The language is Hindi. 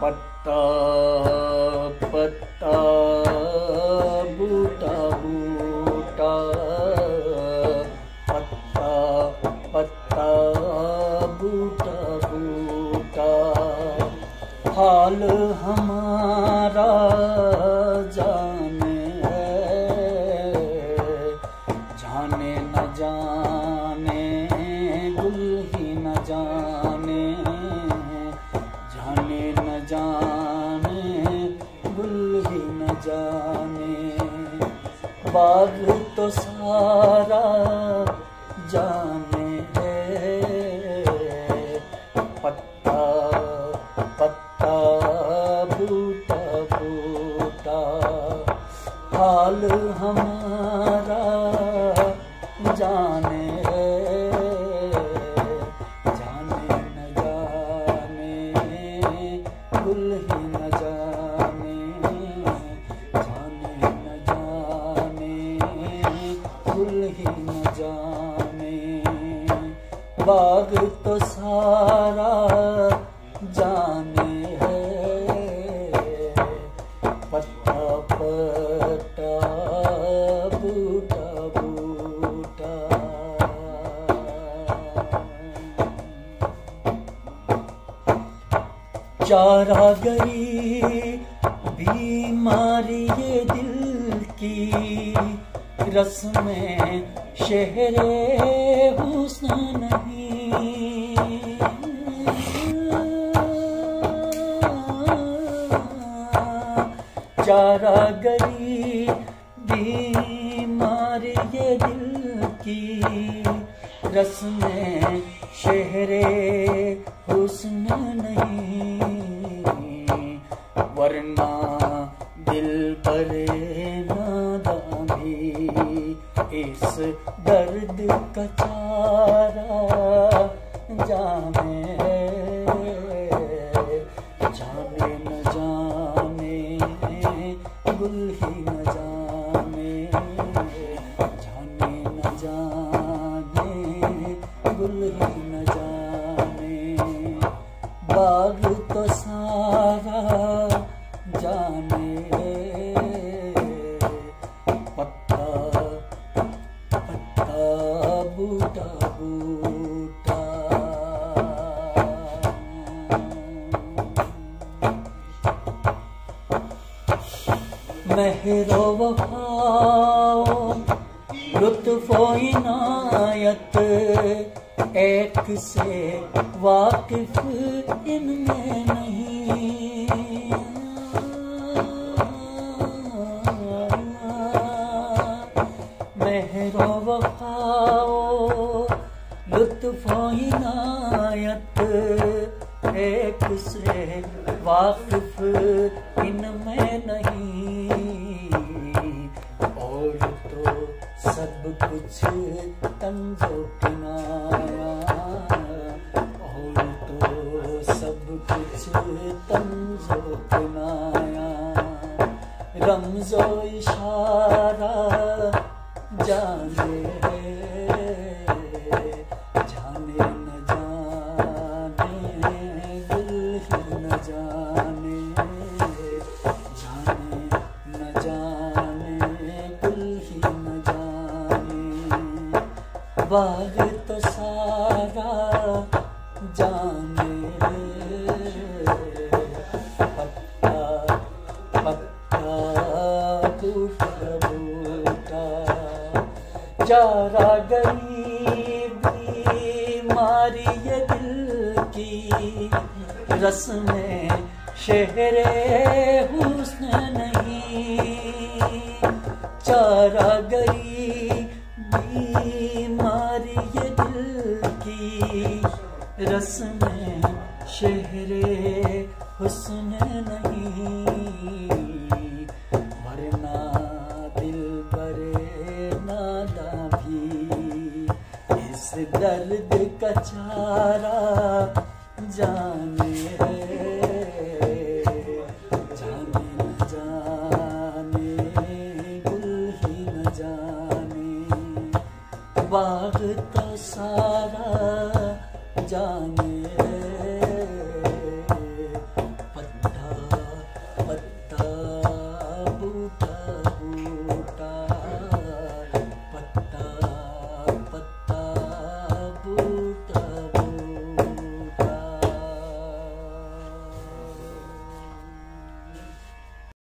पत्ता पत्ता बूटा बूटा, पत्ता पत्ता बूटा बूटा, हाल हमारा जाने जाने न जाने, गुल ही न जाने जाने न जाने, गुल ही न जाने, बाग तो सारा जाने है, पत्ता पत्ता बूटा बूटा, हाल हमारा जाने जाने न जाने, गुल ही न जाने जाने न जाने, गुल ही न जाने, बाग तो सारा जाने है, पत्ता पत्ता बूटा बूटा। चारागरी बीमारी ये दिल की, रस में शहरे हुस्न नहीं, चारागरी बीमारी ये दिल की, रस में शहरे हुस्न नहीं, वरना दिल बरे नादां भी इस दर्द का चारा जाने जाने न जाने, गुल ही न जाने जाने न जाने, गुल ही न जाने, बाग तो सारा जाने, पत्ता पत्ता बूटा बूटा। मेहरो वफाओ लुत्फ़ो इनायत, एक से वाकिफ इनमें नहीं, मेहरो वफाओ लुत्फ़ो इनायत, एक से वाकिफ इनमें नहीं, और तो सब कुछ तंजो किनाया, और तो सब कुछ तंजो किनाया, रमज़ो इशारा जाने जाने न जाने, गुल ही न जाने जाने न जाने, गुल ही न जाने, बाग तो सारा जाने, पत्ता पत्ता बूटा बूटा, चारागरी बीमारी ये दिल की, रस में शहरे हुस्न नहीं, चारागरी बीमारी ये दिल की, रस में शहरे हुस्न नहीं, वरना दिल बरे नादां भी इस दर्द का चारा जाने